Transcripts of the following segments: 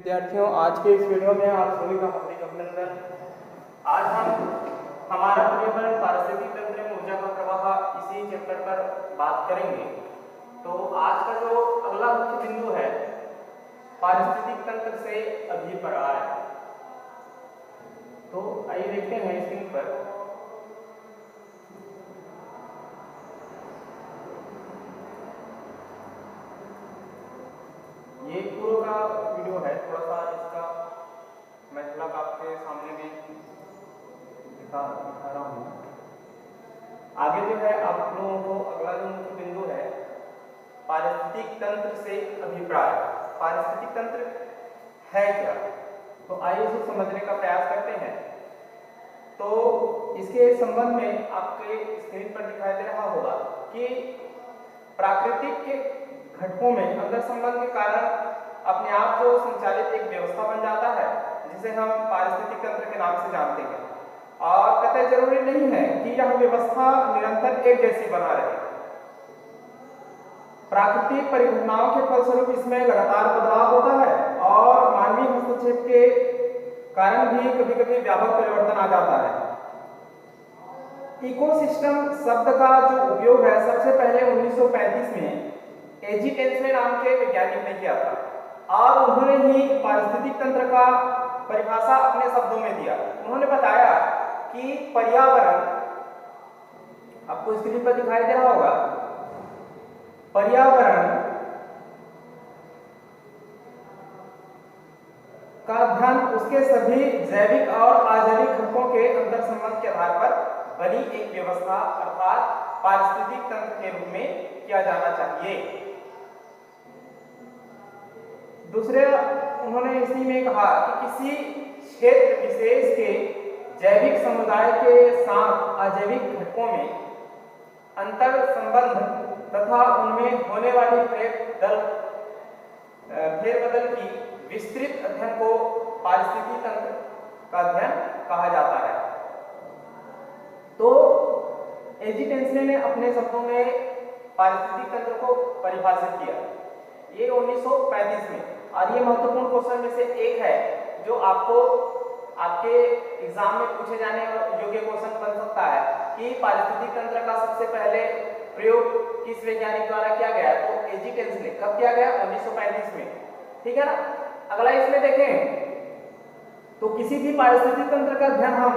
विद्यार्थियों, आज के इस वीडियो में आप सभी का हार्दिक अभिनंदन। आज हम हमारा पर्यावरण पारिस्थितिक तंत्र में ऊर्जा का प्रवाह इसी चैप्टर पर बात करेंगे। तो आज का जो अगला मुख्य बिंदु है पारिस्थितिक तंत्र से अभिप्राय। तो आइए देखते हैं स्क्रीन पर। ये पूरा का वीडियो है, थोड़ा सा इसका मैं झलक आपके सामने में दिखा रहा हूँ। आगे जो है आप लोगों को अगला जो मुख्य बिंदु है पारिस्थितिक तंत्र से अभिप्राय। पारिस्थितिक तंत्र है क्या, तो आइए इसे समझने का प्रयास करते हैं। तो इसके संबंध में आपके स्क्रीन पर दिखाई दे रहा होगा कि प्राकृतिक के घटकों में अंतर संबंध के कारण अपने आप जो संचालित एक व्यवस्था बन जाता है जिसे हम पारिस्थितिक तंत्र के नाम से जानते हैं। और कतई जरूरी नहीं है कि यह व्यवस्था निरंतर एक जैसी बना रहे। प्राकृतिक परिघटनाओं के फलस्वरूप इसमें लगातार बदलाव होता है और मानवीय हस्तक्षेप के कारण भी कभी कभी व्यापक परिवर्तन आ जाता है। इकोसिस्टम शब्द का जो उपयोग है सबसे पहले 1935 में एजी टेंसले नाम के वैज्ञानिक ने किया था और उन्होंने ही पारिस्थितिक तंत्र का परिभाषा अपने शब्दों में दिया। उन्होंने बताया कि पर्यावरण, आपको स्क्रीन पर दिखाई दे रहा होगा, पर्यावरण का अध्ययन उसके सभी जैविक और अजैविक घटकों के अंतर संबंध के आधार पर बनी एक व्यवस्था अर्थात पारिस्थितिक तंत्र के रूप में किया जाना चाहिए। दूसरे उन्होंने इसी में कहा कि किसी क्षेत्र विशेष के जैविक समुदाय के साथ अजैविक घटकों में अंतर संबंध तथा उनमें होने वाली फेरबदल की विस्तृत अध्ययन को पारिस्थितिक तंत्र का अध्ययन कहा जाता है। तो एजी टेंसले ने अपने शब्दों में पारिस्थितिक तंत्र को परिभाषित किया, ये 1935 में। और ये महत्वपूर्ण क्वेश्चन में से एक है जो आपको आपके एग्जाम में पूछे जाने योग्य क्वेश्चन बन सकता है कि पारिस्थितिक तंत्र का सबसे पहले प्रयोग किस वैज्ञानिक द्वारा किया गया। तो एजी टेंसले कब किया गया? 1935 में, ठीक है ना। अगला इसमें देखें तो किसी भी पारिस्थितिक तंत्र का अध्ययन हम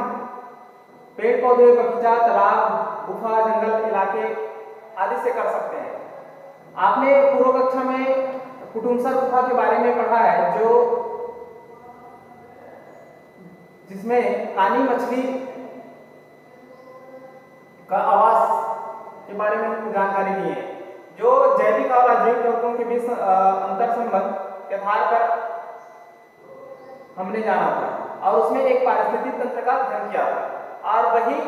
पेड़ पौधे, बगीचा, तालाब, गुफा, जंगल इलाके आदि से कर सकते हैं। आपने पूर्व कक्षा में कुटुम्बसर गुफा के बारे में पढ़ा है, जो जिसमें कानी मछली का आवास के बारे में जानकारी दी है, जो जैविक और अजैविक घटकों के बीच अंतर संबंध के आधार पर हमने जाना था और उसमें एक पारिस्थितिक तंत्र का अध्ययन किया था और वही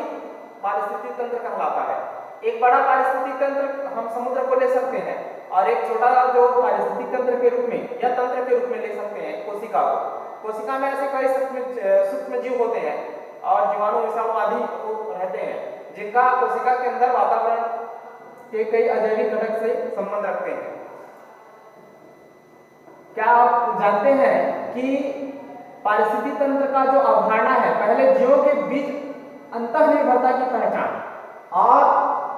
पारिस्थितिक तंत्र कहलाता है। एक बड़ा पारिस्थितिक तंत्र हम समुद्र को ले सकते हैं और एक छोटा जो पारिस्थितिक तंत्र के रूप में या तंत्र के रूप में ले सकते हैं कोशिका को। कोशिका में ऐसे कई सूक्ष्म जीव होते हैं और जीवाणु, विषाणु आदि रहते हैं जिनका कोशिका के अंदर वातावरण के कई अजैविक घटक से संबंध रखते हैं। क्या आप जानते हैं कि पारिस्थितिक तंत्र का जो अवधारणा है, पहले जीवों के बीच अंतःनिर्भरता की पहचान और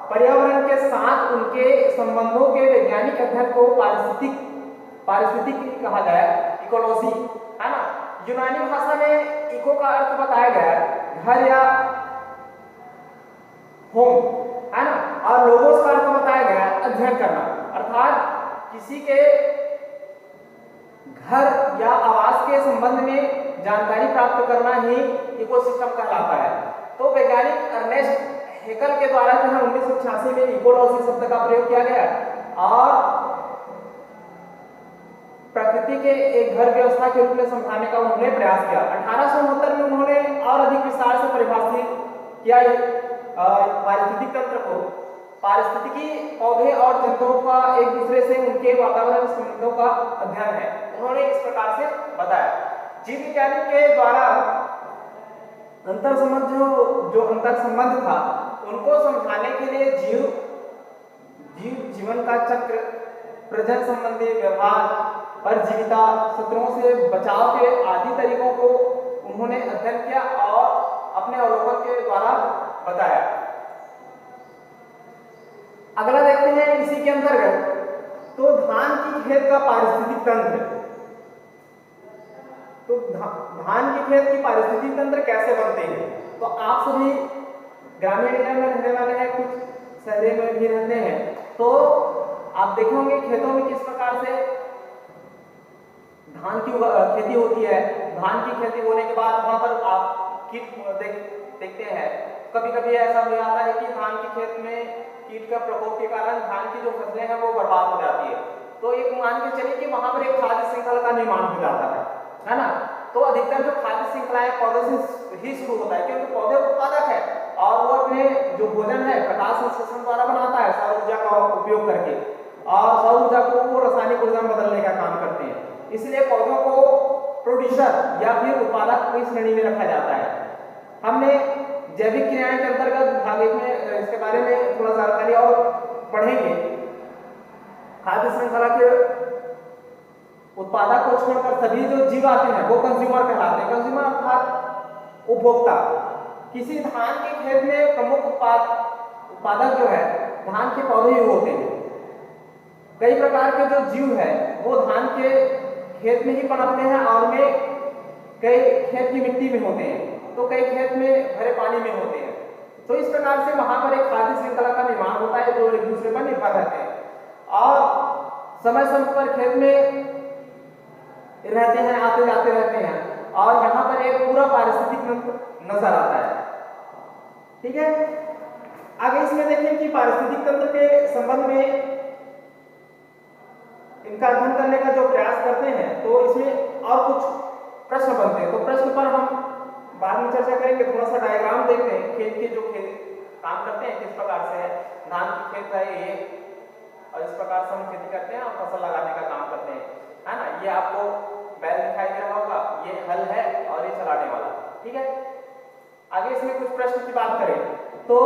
पर्यावरण के साथ उनके संबंधों के वैज्ञानिक अध्ययन को पारिस्थितिक कहा गया, इकोलॉजी, है ना। यूनानी भाषा में इको का अर्थ बताया गया घर या होम, है ना, और लोगोस का अर्थ बताया गया अध्ययन करना, अर्थात किसी के घर या आवास के संबंध में जानकारी प्राप्त करना ही इकोसिस्टम कहलाता है। तो वैज्ञानिक अर्नेस्ट हेकल के द्वारा जो है 1986 में इकोलॉजी शब्द का प्रयोग किया गया और प्रकृति के एक घर व्यवस्था के रूप में समझाने का उन्होंने प्रयास किया। 1869 में उन्होंने और अधिक विस्तार से परिभाषित किया पारिस्थितिक तंत्र को। पारिस्थितिकी पौधे और जंतुओं का एक दूसरे से उनके वातावरण संबंधों का अध्ययन है। उन्होंने इस प्रकार से बताया। जीव विज्ञानी के द्वारा अंतर संबंध जो अंतर संबंध था उनको समझाने के लिए जीवन का चक्र, प्रजनन संबंधी व्यवहार, परजीविता, शत्रुओं से बचाव के आदि तरीकों को उन्होंने अध्ययन किया और अपने अवलोकन के द्वारा बताया। अगला देखते हैं इसी के अंतर्गत, तो धान की खेत का पारिस्थितिक तंत्र। तो धान की खेत की पारिस्थितिक तंत्र कैसे बनते हैं? तो आप सभी ग्रामीण एरिया में रहने वाले हैं, कुछ शहरों में भी रहते हैं, तो आप देखे होंगे खेतों में किस प्रकार से धान की खेती होती है। धान की खेती होने के बाद वहां पर आप कीट देखते हैं। कभी कभी ऐसा हो जाता है कि धान की खेत में कीट का प्रकोप के कारण धान की जो फसलें हैं वो बर्बाद हो जाती है। तो एक मान के चलिए कि वहां पर एक खाद्य श्रृंखला का निर्माण हो जाता है ना। तो अधिकतर जो खाद्य श्रृंखला है पौधे से ही शुरू होता है, क्योंकि पौधे उत्पादक है और वो अपने जो भोजन है प्रकाश संश्लेषण द्वारा बनाता है सौर ऊर्जा का उपयोग करके, और सौर ऊर्जा को वो रासायनिक ऊर्जा में बदलने का काम करते हैं। इसलिए पौधों को प्रोड्यूसर या फिर उत्पादक की श्रेणी में रखा जाता है। हमने जैविक क्रियाएं के अंतर्गत भाग 1 में इसके बारे में थोड़ा जानकारी और पढ़ेंगे। खाद्य श्रृंखला के उत्पादक को छोड़कर सभी जो जीव आते हैं वो कंज्यूमर कहलाते हैं। कंज्यूमर अर्थात उपभोक्ता। किसी धान के खेत में प्रमुख उत्पादक जो है धान के पौधे ही होते हैं। कई प्रकार के जो जीव है वो धान के खेत में ही पनपते हैं और में कई खेत की मिट्टी में होते हैं, तो कई खेत में भरे पानी में होते हैं। तो इस प्रकार से वहां पर एक खाद्य श्रृंखला का निर्माण होता है जो एक दूसरे पर निर्भर रहते हैं और समय समय पर खेत में रहते हैं, आते जाते रहते हैं, और यहाँ पर एक पूरा पारिस्थितिक तंत्र नजर आता है। ठीक है, आगे इसमें देखिए कि पारिस्थितिक तंत्र के संबंध में इनका अध्ययन करने का जो प्रयास करते हैं तो इसमें और कुछ प्रश्न बनते हैं। तो प्रश्न पर हम बाद में चर्चा करेंगे। थोड़ा सा डायग्राम देखते हैं खेत के जो खेत काम करते हैं किस प्रकार से है। धान की खेत है ये, और इस प्रकार से हम खेती करते हैं और फसल लगाने का काम करते हैं, है ना। ये आपको बैल दिखाई दे रहा होगा, ये हल है और ये चलाने वाला। ठीक है, आगे इसमें कुछ प्रश्न की बात करें तो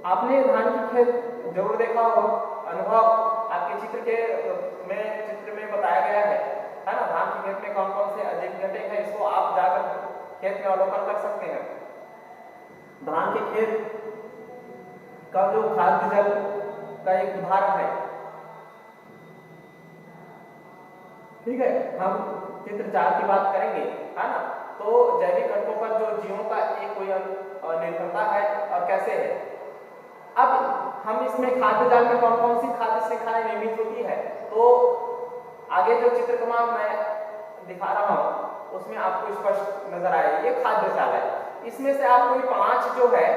आपने धान की खेत जरूर देखा हो, अनुभव आपके चित्र में बताया गया है ना। धान की खेत में कौन कौन से अजैविक घटक है इसको आप जाकर खेत में अवलोकन कर सकते हैं। धान के खेत का जो खाद्य जल का एक उदाहरण है। ठीक है, हम चित्र 4 की बात करेंगे, है ना। तो जैविक घटकों पर जो जीवों का एक कोई निर्भरता है और कैसे है। अब हम इसमें खाद्य जाल में कौन कौन सी खाद्य श्रृंखलाएं निर्मित होती है, तो आगे जो चित्रकमा मैं दिखा रहा हूं उसमें आपको स्पष्ट नजर आए। ये खाद्य जाल है, इसमें से आप कोई 5 जो है,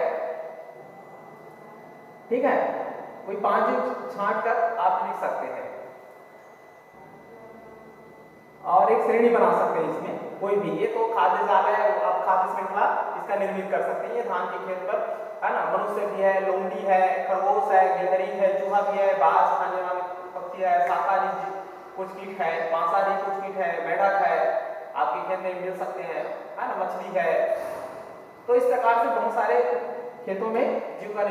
ठीक है, कोई 5 छांट कर आप लिख सकते हैं और एक श्रेणी बना सकते हैं इसमें कोई भी। ये तो खाद्य जाल है, आप खाद्य श्रृंखला इसका निर्मित कर सकते हैं। ये धान के खेत पर, है ना, मनुष्य भी है, लोमड़ी है, खरगोश है, गिलहरी है, चूहा भी है, बाज खाने वाले पक्षी है, शाकाहारी कुछ कीट है, मांसाहारी कुछ कीट है, मेढक है, आपके खेत में मिल सकते हैं, है ना, मछली है। तो इस प्रकार से बहुत सारे खेतों में जीव का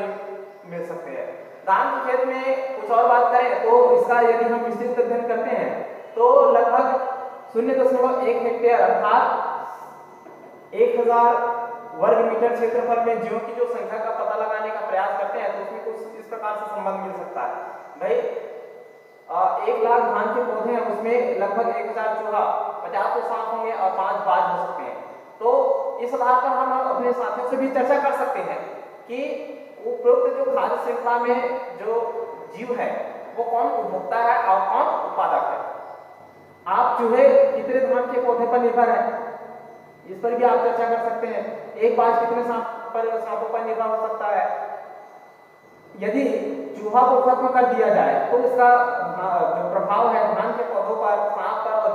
मिल सकते हैं। धान के खेत में कुछ और बात करें तो इसका यदि हम विस्तृत अध्ययन करते हैं तो लगभग 0.1 हेक्टेयर अर्थात 1000 वर्ग मीटर क्षेत्रफल में जीवों की जो संख्या का पता लगाने का प्रयास करते हैं तो उसमें कुछ इस प्रकार से संबंध मिल सकता है। भाई 1 लाख धान के पौधे हैं, उसमें लगभग 1000 चूहा, 50 तो सांप होंगे और 5 बाज हो सकते हैं। तो इस आधार पर हम अपने साथियों से भी चर्चा कर सकते हैं कि उपरोक्त जो खाद्य श्रृंखला में जो जीव है वो कौन उपभोक्ता है और कौन उत्पादक है। आप चूहे कितने धान के पौधे पर निर्भर है इस पर भी आप चर्चा कर सकते हैं। एक बाज कितने सांपों पर निर्भर हो सकता है। यदि चूहा को खत्म कर दिया जाए तो इसका जो प्रभाव है धान के पौधों पर, सांप पर, और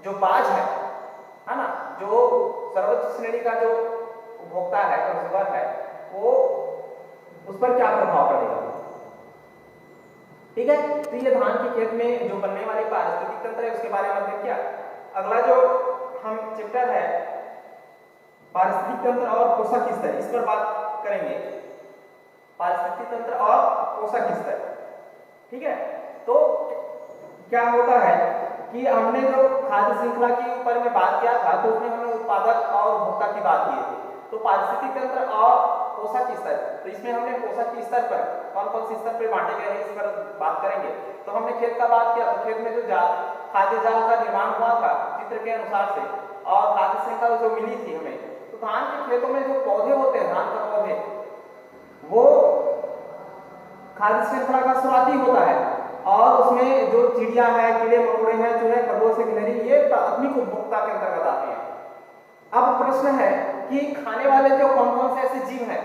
जो बाज है ना, जो सर्वोच्च श्रेणी का जो उपभोक्ता है, कंज्यूमर है, वो उस पर क्या प्रभाव पड़ेगा। ठीक है, तो ये धान के खेत में जो बनने वाले पारिस्थितिक तंत्र है उसके बारे में देखिए। अगला जो हम चैप्टर है पारिस्थितिक तंत्र और पोषक स्तर, इस पर बात करेंगे। पारिस्थितिक तंत्र और पोषक स्तर, ठीक है। तो क्या होता है कि हमने जो खाद्य श्रृंखला के ऊपर में बात किया था तो उसमें हमने उत्पादक और उपभोक्ता की बात की थी। तो पारिस्थितिक तंत्र और पोषक स्तर, तो इसमें हमने पोषक के स्तर पर कौन कौन से स्तर पर बांटे गए हैं इस पर बात करेंगे। तो हमने खेत का बात किया, तो खेत में जो खाद्य जाल का निर्माण हुआ था चित्र के अनुसार से, और खाद्य श्रृंखला जो मिली थी हमें, तो धान के खेतों में जो पौधे होते हैं, धान का पौधे, वो खाद्य श्रृंखला का शुरुआती होता है, और उसमें जो चिड़िया है, कीड़े मकोड़े हैं, चूहे, खरगोश, गिलहरी, ये प्राथमिक उपभोक्ता के अंतर्गत आते हैं। अब प्रश्न है कि खाने वाले जो कौन कौन से ऐसे जीव हैं,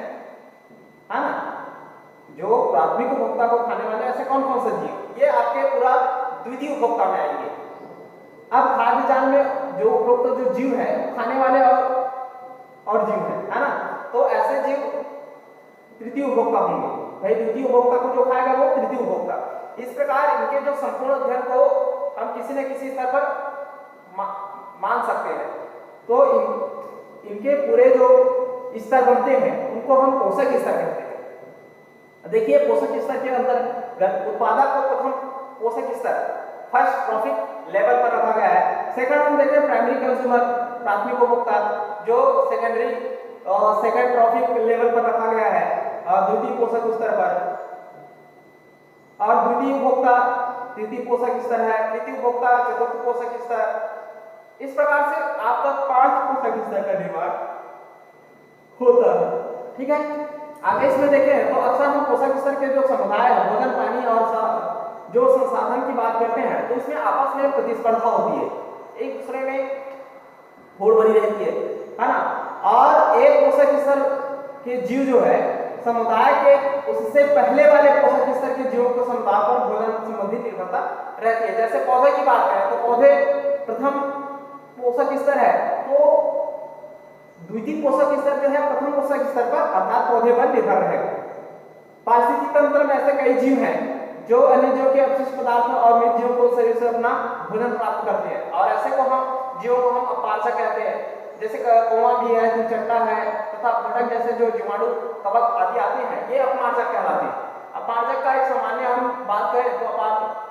है ना, जो प्राथमिक उपभोक्ता को खाने वाले ऐसे कौन कौन से जीव, ये आपके पूरा द्वितीय उपभोक्ता में आएंगे। अब खाद्य जाल में जो उपरोक्त जो जीव है खाने वाले और जीव है ना, तो ऐसे जीव तृतीय उपभोक्ता होंगे। भाई द्वितीय उपभोक्ता को जो खाएगा वो तृतीय उपभोक्ता। इस प्रकार इनके जो संपूर्ण अध्ययन को हम किसी न किसी स्तर पर मान सकते हैं। तो इनके पूरे जो स्तर बनते हैं उनको हम पोषक स्तर कहते हैं। देखिए पोषक स्तर के अंतर्गत उत्पादक को प्रथम पोषक स्तर फर्स्ट ट्रॉफिक लेवल पर रखा गया है। सेकंड हम देखें प्राइमरी कंज्यूमर, प्राथमिक उपभोक्ता, जो सेकेंडरी सेकंड ट्रॉफिक लेवल पर रखा गया है द्वितीय पोषक स्तर पर, और द्वितीय उपभोक्ता तृतीय पोषक स्तर है, तृतीय उपभोक्ता चतुर्थ पोषक स्तर। इस प्रकार से आपका 5 पोषक स्तर का निर्माण होता है। ठीक है, आगे इसमें देखें तो अक्सर हम पोषक स्तर के जो समुदाय है, भोजन, पानी और जो संसाधन की बात करते हैं, तो इसमें आपस में प्रतिस्पर्धा होती है, एक दूसरे में होड़ बनी रहती है ना। और एक पोषक स्तर के जीव जो है समुदाय के उससे पहले वाले पोषक स्तर के जीवों को समुदाय पर भोजन संबंधी निर्भरता रहती है। जैसे पौधे की बात करें तो पौधे प्रथम पोषक स्तर है, तो द्वितीय पोषक स्तर जो है प्रथम पोषक स्तर पर अर्थात पौधे पर निर्भर रहेगा। पारिस्थितिक तंत्र में ऐसे कई जीव हैं जो अन्य जीवों के अपशिष्ट पदार्थों और मृत जीवों को शरीर से अपना भोजन प्राप्त करते हैं, और ऐसे को हम जीवों को हम अपमार्जक कहते हैं। जैसे कौवा भी है, चट्टा है तथा फटक जैसे जो जीवाणु, कवक आदि आते हैं, ये अपमार्जक कहलाते हैं। अपमार्जक का एक सामान्य हम बात करें तो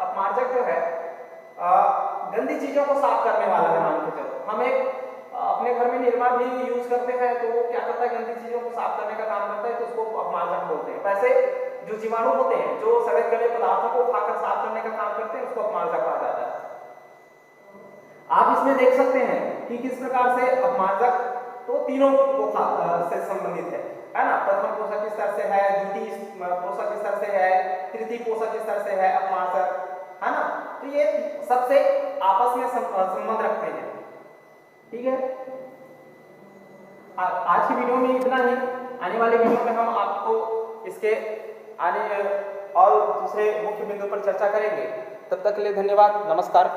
अपमार्जक जो है गंदी चीजों को साफ करने वाला है। मान के चलो हम एक अपने घर में निरमा भी यूज करते हैं, तो वो क्या करता है, गंदी चीजों को साफ करने का काम करता है, तो उसको अपमार्जक बोलते हैं। वैसे जो जीवाणु होते हैं जो सड़े गले पदार्थों को खाकर साफ करने का काम करते हैं, उसको अपमार्जक कहा जाता है। आप इसमें देख सकते हैं कि किस प्रकार से अपमार्जक तो तीनों से संबंधित है ना। प्रथम पोषक स्तर से है, द्वितीय पोषक स्तर से है, तृतीय पोषक स्तर से है अपमार्जक, है ना। तो ये सबसे आपस में संबंध रखते हैं। ठीक है, आज की वीडियो में इतना ही। आने वाले वीडियो में हम आपको इसके आने और दूसरे मुख्य बिंदु पर चर्चा करेंगे। तब तक के लिए धन्यवाद, नमस्कार।